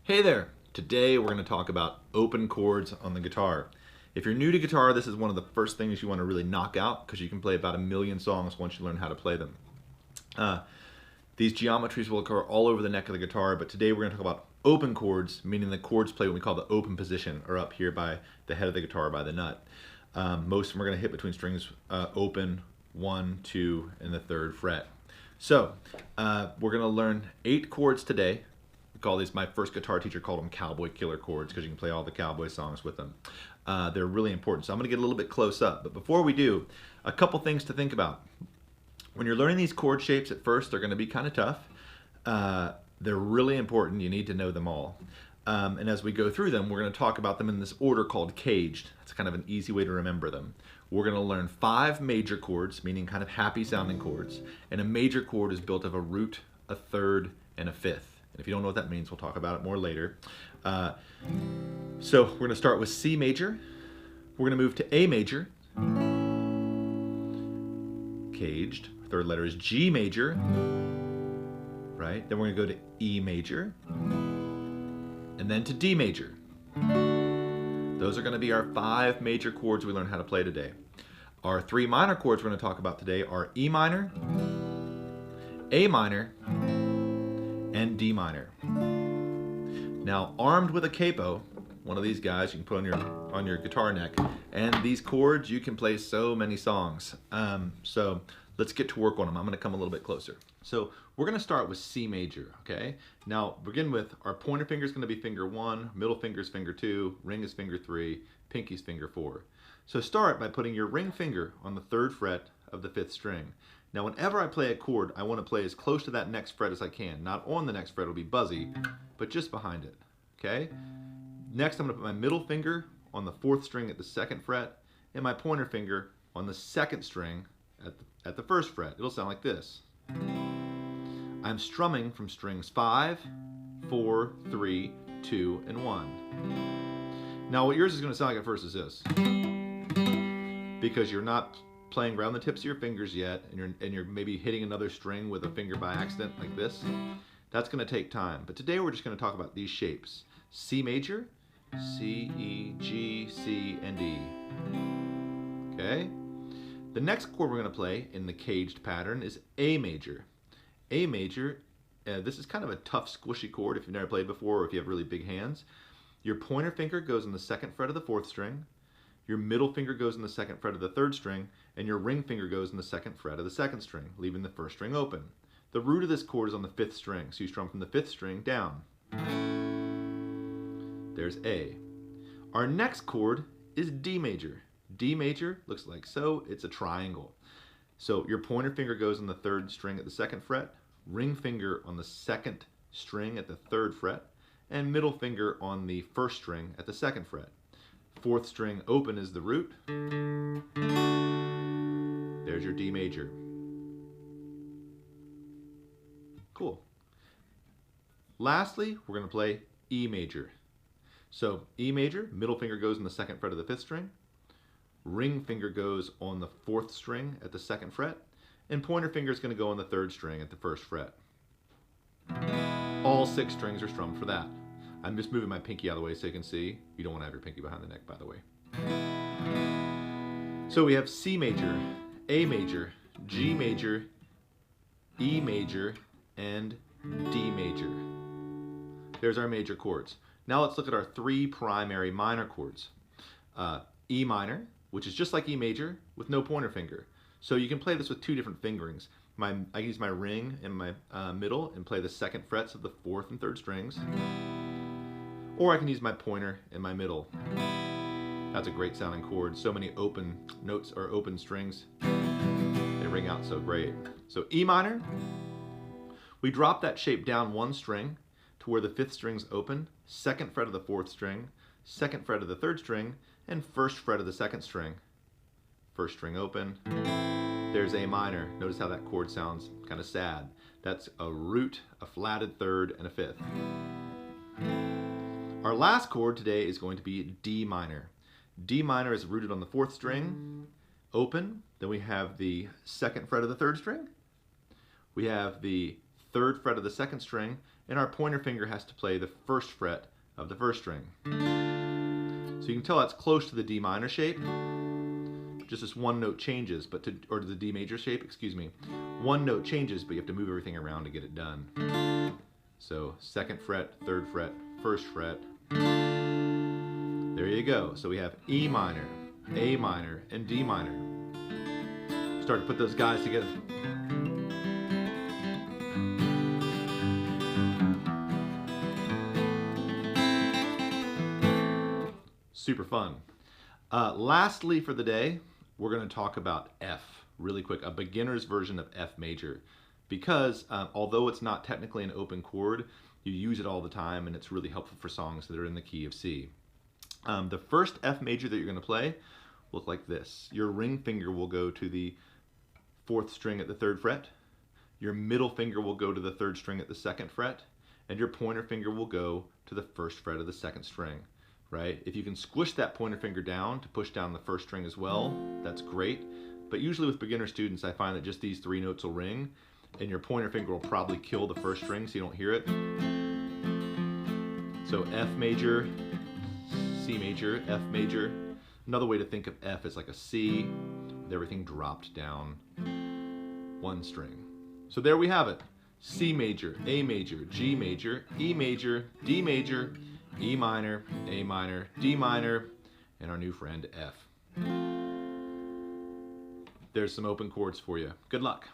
Hey there! Today we're going to talk about open chords on the guitar. If you're new to guitar, this is one of the first things you want to really knock out because you can play about 1,000,000 songs once you learn how to play them. These geometries will occur all over the neck of the guitar, but today we're going to talk about open chords, meaning the chords played what we call the open position, or up here by the head of the guitar by the nut. Most of them are going to hit between strings open, 1, 2, and the 3rd fret. So we're going to learn 8 chords today. Call these, my first guitar teacher called them cowboy killer chords because you can play all the cowboy songs with them. They're really important. So I'm going to get a little bit close up. But before we do, a couple things to think about. When you're learning these chord shapes at first, they're going to be kind of tough. They're really important. You need to know them all. And as we go through them, we're going to talk about them in this order called caged. That's kind of an easy way to remember them. We're going to learn 5 major chords, meaning kind of happy sounding chords. And a major chord is built of a root, a third, and a fifth. And if you don't know what that means, we'll talk about it more later. So we're going to start with C major. We're going to move to A major. Caged. Third letter is G major. Right? Then we're going to go to E major. And then to D major. Those are going to be our 5 major chords we learn how to play today. Our 3 minor chords we're going to talk about today are E minor, A minor, and D minor. Now, armed with a capo, one of these guys you can put on your guitar neck, and these chords you can play so many songs. So let's get to work on them. I'm going to come a little bit closer. So we're going to start with C major. Okay. Now begin with our pointer finger is going to be finger 1, middle finger is finger 2, ring is finger 3, pinky's finger 4. So start by putting your ring finger on the 3rd fret of the 5th string. Now whenever I play a chord, I want to play as close to that next fret as I can. Not on the next fret, it'll be buzzy, but just behind it, okay? Next I'm going to put my middle finger on the 4th string at the 2nd fret, and my pointer finger on the 2nd string at the 1st fret. It'll sound like this. I'm strumming from strings 5, 4, 3, 2, and 1. Now what yours is going to sound like at first is this. Because you're not playing around the tips of your fingers yet, and you're maybe hitting another string with a finger by accident like this. That's going to take time. But today we're just going to talk about these shapes. C major, C, E, G, C, and E. Okay? The next chord we're going to play in the caged pattern is A major. A major, this is kind of a tough, squishy chord if you've never played before or if you have really big hands. Your pointer finger goes on the 2nd fret of the 4th string. Your middle finger goes on the 2nd fret of the 3rd string, and your ring finger goes on the 2nd fret of the 2nd string, leaving the 1st string open. The root of this chord is on the 5th string, so you strum from the 5th string down. There's A. Our next chord is D major. D major looks like so. It's a triangle. So your pointer finger goes on the 3rd string at the 2nd fret, ring finger on the 2nd string at the 3rd fret, and middle finger on the 1st string at the 2nd fret. 4th string open is the root. There's your D major. Cool. Lastly, we're going to play E major. So E major, middle finger goes on the 2nd fret of the 5th string. Ring finger goes on the 4th string at the 2nd fret. And pointer finger is going to go on the 3rd string at the 1st fret. All 6 strings are strummed for that. I'm just moving my pinky out of the way so you can see. You don't want to have your pinky behind the neck, by the way. So we have C major, A major, G major, E major, and D major. There's our major chords. Now let's look at our 3 primary minor chords. E minor, which is just like E major with no pointer finger. So you can play this with 2 different fingerings. I use my ring in my middle and play the 2nd frets of the 4th and 3rd strings. Or I can use my pointer in my middle. That's a great sounding chord. So many open notes or open strings. They ring out so great. So E minor, we drop that shape down 1 string to where the 5th string's open, 2nd fret of the 4th string, 2nd fret of the 3rd string, and 1st fret of the 2nd string. 1st string open. There's A minor. Notice how that chord sounds kind of sad. That's a root, a flatted 3rd, and a 5th. Our last chord today is going to be D minor. D minor is rooted on the 4th string, open. Then we have the 2nd fret of the 3rd string. We have the 3rd fret of the 2nd string, and our pointer finger has to play the first fret of the first string. So you can tell that's close to the D minor shape. Just this one note changes, or to the D major shape, excuse me. One note changes, but you have to move everything around to get it done. So 2nd fret, 3rd fret, 1st fret. There you go. So we have E minor, A minor, and D minor. Start to put those guys together. Super fun. Lastly for the day, we're going to talk about F really quick, a beginner's version of F major. Because although it's not technically an open chord, you use it all the time and it's really helpful for songs that are in the key of C. The first F major that you're going to play will look like this. Your ring finger will go to the 4th string at the 3rd fret. Your middle finger will go to the 3rd string at the 2nd fret. And your pointer finger will go to the 1st fret of the 2nd string. Right? If you can squish that pointer finger down to push down the 1st string as well, that's great. But usually with beginner students, I find that just these 3 notes will ring, and your pointer finger will probably kill the 1st string so you don't hear it. So F major, C major, F major. Another way to think of F is like a C with everything dropped down 1 string. So there we have it. C major, A major, G major, E major, D major, E minor, A minor, D minor, and our new friend F. There's some open chords for you. Good luck.